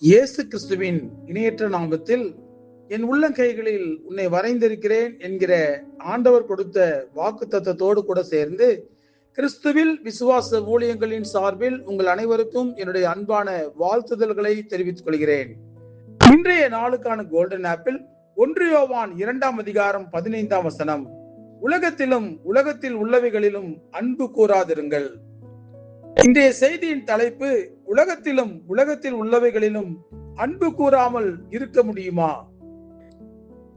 இயேசு கிறிஸ்துவின் இணையற்ற நாமத்தில் என் உள்ளங்கைகளில் உன்னை வரைந்திருக்கிறேன் என்கிற ஆண்டவர் கொடுத்த வாக்குத்தத்தத்தோடு கூட சேர்ந்து கிறிஸ்துவில் விசுவாச ஊழியங்களின் சார்பில் உங்கள் அனைவருக்கும் என்னுடைய அன்பான வாழ்த்துதல்களை தெரிவித்துக் கொள்கிறேன். இன்றைய நாளுக்கான கோல்டன் ஆப்பிள் 1 யோவான் 2:15 உலகத்திலும் உலகத்தில் உள்ளவைகளிலும் அன்பு கூறாதிருங்கள். இன்றைய செய்தியின் தலைப்பு, உலகத்திலும் உலகத்தில் உள்ளவைகளிலும் அன்பு கூறாமல் இருக்க முடியுமா?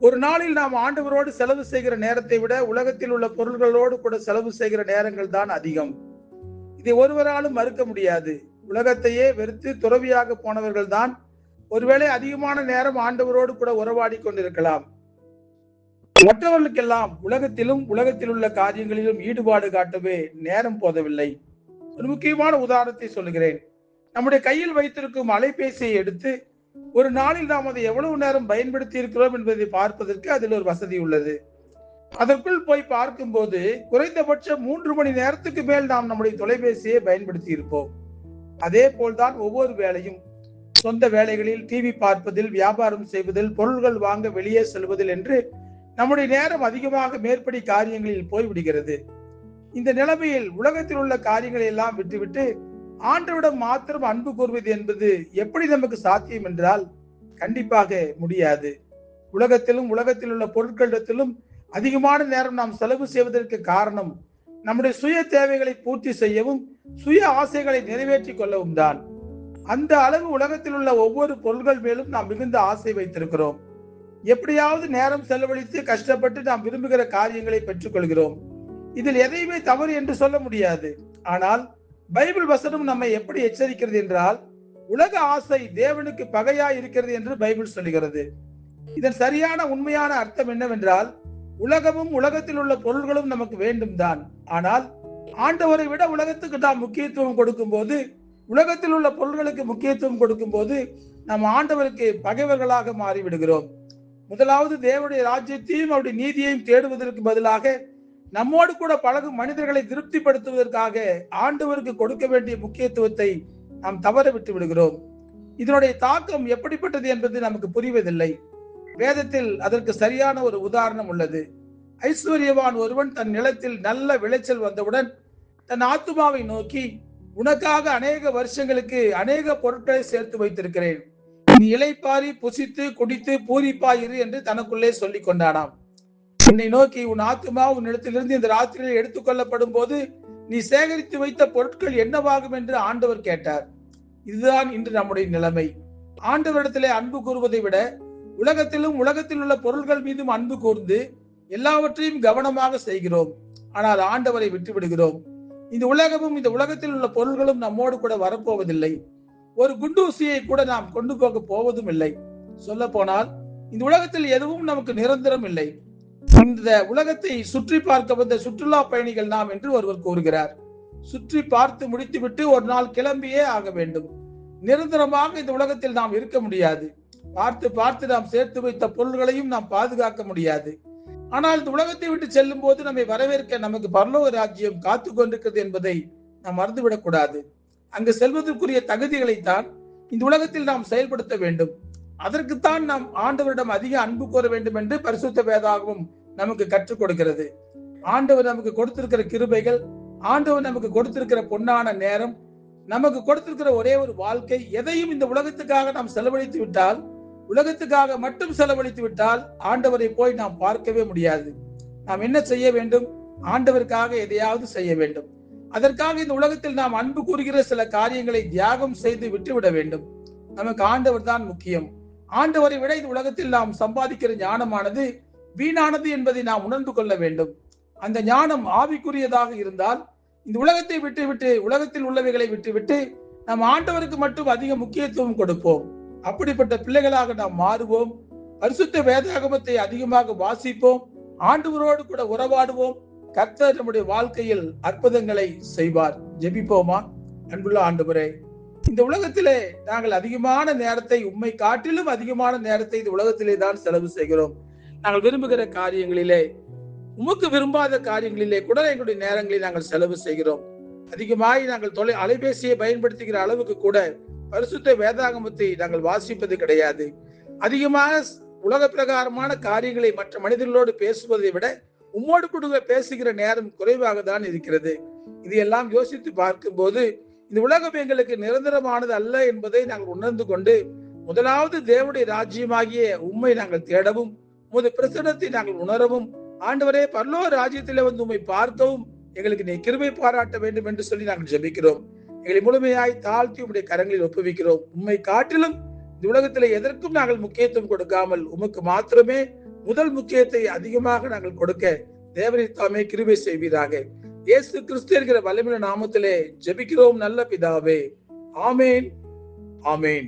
ஒரு நாளில் நாம் ஆண்டவரோடு செலவு செய்கிற நேரத்தை விட உலகத்தில் உள்ள பொருள்களோடு கூட செலவு செய்கிற நேரங்கள் தான் அதிகம். இதை ஒருவராலும் மறுக்க முடியாது. உலகத்தையே வெறுத்து துறவியாக போனவர்கள் தான் ஒருவேளை அதிகமான நேரம் ஆண்டவரோடு கூட உறவாடி கொண்டிருக்கலாம். மற்றவர்களுக்கெல்லாம் உலகத்திலும் உலகத்தில் உள்ள காரியங்களிலும் ஈடுபாடு காட்டவே நேரம் போதவில்லை. ஒரு முக்கியமான உதாரணத்தை சொல்லுகிறேன். நம்முடைய கையில் வைத்திருக்கும் அலைபேசியை எடுத்து ஒரு நாளில் நாம் அதை எவ்வளவு நேரம் பயன்படுத்தி இருக்கிறோம் என்பதை பார்ப்பதற்கு அதில் ஒரு வசதி உள்ளது. அதற்குள் போய் பார்க்கும்போது குறைந்தபட்சம் 3 மணி நேரத்துக்கு மேல் நாம் நம்முடைய தொலைபேசியை பயன்படுத்தி இருப்போம். அதே போல்தான் ஒவ்வொரு வேலையும். சொந்த வேலைகளில், டிவி பார்ப்பதில், வியாபாரம் செய்வதில், பொருள்கள் வாங்க வெளியே செல்வதில் என்று நம்முடைய நேரம் அதிகமாக மேற்படி காரியங்களில் போய்விடுகிறது. இந்த நிலைமையில் உலகத்தில் உள்ள காரியங்களை எல்லாம் விட்டுவிட்டு ஆண்டவரிடம் மாத்திரம் அன்பு கூறுவது என்பது எப்படி நமக்கு சாத்தியம் என்றால் கண்டிப்பாக முடியாது. உலகத்திலும் உலகத்தில் உள்ள பொருட்களிடத்திலும் அதிகமான நேரம் நாம் செலவு செய்வதற்கு காரணம் நம்முடைய சுய தேவைகளை பூர்த்தி செய்யவும் சுய ஆசைகளை நிறைவேற்றிக் கொள்ளவும் தான். அந்த அளவு உலகத்தில் உள்ள ஒவ்வொரு பொருள்கள் மேலும் நாம் மிகுந்த ஆசை வைத்திருக்கிறோம். எப்படியாவது நேரம் செலவழித்து கஷ்டப்பட்டு நாம் விரும்புகிற காரியங்களை பெற்றுக் கொள்கிறோம். இதில் எதையுமே தவறு என்று சொல்ல முடியாது. ஆனால் பைபிள் வசனம் நம்மை எப்படி எச்சரிக்கிறது என்றால், உலக ஆசை தேவனுக்கு பகையா இருக்கிறது என்று பைபிள் சொல்லுகிறது. இதன் சரியான உண்மையான அர்த்தம் என்னவென்றால், உலகமும் உலகத்தில் உள்ள பொருள்களும் நமக்கு வேண்டும் தான். ஆனால் ஆண்டவரை விட உலகத்துக்கு நாம் முக்கியத்துவம் கொடுக்கும் போது, உலகத்தில் உள்ள பொருள்களுக்கு முக்கியத்துவம் கொடுக்கும் போது நாம் ஆண்டவருக்கு பகைவர்களாக மாறிவிடுகிறோம். முதலாவது தேவனுடைய ராஜ்யத்தையும் அவருடைய நீதியையும் தேடுவதற்கு பதிலாக நம்மோடு கூட பழகும் மனிதர்களை திருப்திப்படுத்துவதற்காக ஆண்டவருக்கு கொடுக்க வேண்டிய முக்கியத்துவத்தை நாம் தவற விட்டு விடுகிறோம். இதனுடைய தாக்கம் எப்படிப்பட்டது என்பது நமக்கு புரிவதில்லை. வேதத்தில் அதற்கு சரியான ஒரு உதாரணம் உள்ளது. ஐஸ்வர்யவான் ஒருவன் தன் நிலத்தில் நல்ல விளைச்சல் வந்தவுடன் தன் ஆத்துமாவை நோக்கி, உனக்காக அநேக வருஷங்களுக்கு அநேக பொருட்களை சேர்த்து வைத்திருக்கிறேன், நீ இளைப்பாரி புசித்து குடித்து பூரிப்பாயிரு என்று தனக்குள்ளே சொல்லிக் கொண்டானாம். உன்னை நோக்கி, உன் ஆத்துமா உன் இடத்திலிருந்து இந்த ராத்திரியில் எடுத்துக் கொள்ளப்படும் போது நீ சேகரித்து வைத்த பொருட்கள் என்னவாகும் என்று ஆண்டவர் கேட்டார். இதுதான் இன்று நம்முடைய நிலைமை. ஆண்டவரிடத்திலே அன்பு கூறுவதை விட உலகத்திலும் உலகத்தில் உள்ள பொருள்கள் மீதும் அன்பு கூர்ந்து எல்லாவற்றையும் கவனமாக செய்கிறோம். ஆனால் ஆண்டவரை விட்டு விடுகிறோம். இந்த உலகமும் இந்த உலகத்தில் உள்ள பொருள்களும் நம்மோடு கூட வரப்போவதில்லை. ஒரு குண்டூசியை கூட நாம் கொண்டு போக போவதும் இல்லை. சொல்ல போனால் இந்த உலகத்தில் எதுவும் நமக்கு நிரந்தரம் இல்லை. இந்த உலகத்தை சுற்றி பார்க்க வந்த சுற்றுலா பயணிகள் நாம் என்று ஒருவர் கூறுகிறார். சுற்றி பார்த்து முடித்துவிட்டு ஒரு நாள் கிளம்பியே ஆக வேண்டும். நிரந்தரமாக இந்த உலகத்தில் நாம் இருக்க முடியாது. பார்த்து பார்த்து நாம் சேர்த்து வைத்த பொருள்களையும் நாம் பாதுகாக்க முடியாது. ஆனால் இந்த உலகத்தை விட்டு செல்லும் போது நம்மை வரவேற்க நமக்கு பரலோக ராஜ்யம் காத்து கொண்டிருக்கிறது என்பதை நாம் மறந்துவிடக் கூடாது. அங்கு செல்வதற்குரிய தகுதிகளைத்தான் இந்த உலகத்தில் நாம் செயல்படுத்த வேண்டும். அதற்குத்தான் நாம் ஆண்டவரிடம் அதிக அன்பு கூற வேண்டும் என்று பரிசுத்த வேதாகமம் நமக்கு கற்றுக் கொடுக்கிறது. ஆண்டவர் நமக்கு கொடுத்திருக்கிற கிருபைகள், ஆண்டவர் நமக்கு கொடுத்திருக்கிற பொன்னான நேரம், நமக்கு கொடுத்திருக்கிற ஒரே ஒரு வாழ்க்கை, எதையும் இந்த உலகத்துக்காக நாம் செலவழித்து விட்டால், உலகத்துக்காக மட்டும் செலவழித்து விட்டால் ஆண்டவரை போய் நாம் பார்க்கவே முடியாது. நாம் என்ன செய்ய வேண்டும்? ஆண்டவருக்காக எதையாவது செய்ய வேண்டும். அதற்காக இந்த உலகத்தில் நாம் அன்பு கூறுகிற சில காரியங்களை தியாகம் செய்து விட்டுவிட வேண்டும். நமக்கு ஆண்டவர் தான் முக்கியம். ஆண்டவரை விட இந்த உலகத்தில் நாம் சம்பாதிக்கிற ஞானமானது வீணானது என்பதை நாம் உணர்ந்து கொள்ள வேண்டும். அந்த ஞானம் ஆவிக்குரியதாக இருந்தால் இந்த உலகத்தை விட்டுவிட்டு, உலகத்தில் உள்ளவைகளை விட்டுவிட்டு நாம் ஆண்டவருக்கு மட்டும் அதிக முக்கியத்துவம் கொடுப்போம். அப்படிப்பட்ட பிள்ளைகளாக நாம் மாறுவோம். பரிசுத்த வேதாகமத்தை அதிகமாக வாசிப்போம். ஆண்டவரோடு கூட உறவாடுவோம். கர்த்தர் நம்முடைய வாழ்க்கையில் அற்புதங்களை செய்வார். ஜெபிப்போமா? அன்புள்ள ஆண்டவரே, இந்த உலகத்திலே நாங்கள் அதிகமான நேரத்தை, உம்மை காட்டிலும் அதிகமான நேரத்தை இந்த உலகத்திலே தான் செலவு செய்கிறோம். நாங்கள் விரும்புகிற காரியங்களிலே, உமக்கு விரும்பாத காரியங்களிலே கூட எங்களுடைய நேரங்களை நாங்கள் செலவு செய்கிறோம். அதிகமாய் நாங்கள் அலைபேசியை பயன்படுத்துகிற அளவுக்கு கூட பரிசுத்த வேதாகமத்தை நாங்கள் வாசிப்பது கிடையாது. அதிகமாக உலக பிரகாரமான காரியங்களை மற்ற மனிதர்களோடு பேசுவதை விட உம்மோடு கூட பேசுகிற நேரம் குறைவாக தான் இருக்கிறது. இதையெல்லாம் யோசித்து பார்க்கும் போது இந்த உலகம் எங்களுக்கு நிரந்தரமானது அல்ல என்பதை நாங்கள் உணர்ந்து கொண்டு முதலாவது தேவனுடைய ராஜ்யமாகிய உம்மை நாங்கள் தேடவும், உமது பிரசன்னத்தை நாங்கள் உணரவும், ஆண்டவரே பரலோக ராஜ்யத்திலே வந்து உம்மை பார்க்கவும் எங்களுக்கு நீ கிருபை பாராட்ட வேண்டும் என்று சொல்லி நாங்கள் ஜெபிக்கிறோம். எங்களை முழுமையாய் தாழ்த்தி உம்முடைய கரங்களில் ஒப்புவிக்கிறோம். உம்மை காட்டிலும் இந்த உலகத்திலே எதற்கும் நாங்கள் முக்கியத்துவம் கொடுக்காமல் உமக்கு மாத்திரமே முதல் முக்கியத்தை அதிகமாக நாங்கள் கொடுக்க தேவனை தாமே கிருபை செய்வீராக. இயேசு கிறிஸ்து என்கிற வல்லமையுள்ள நாமத்திலே ஜெபிக்கிறோம் நல்ல பிதாவே. ஆமேன், ஆமேன்.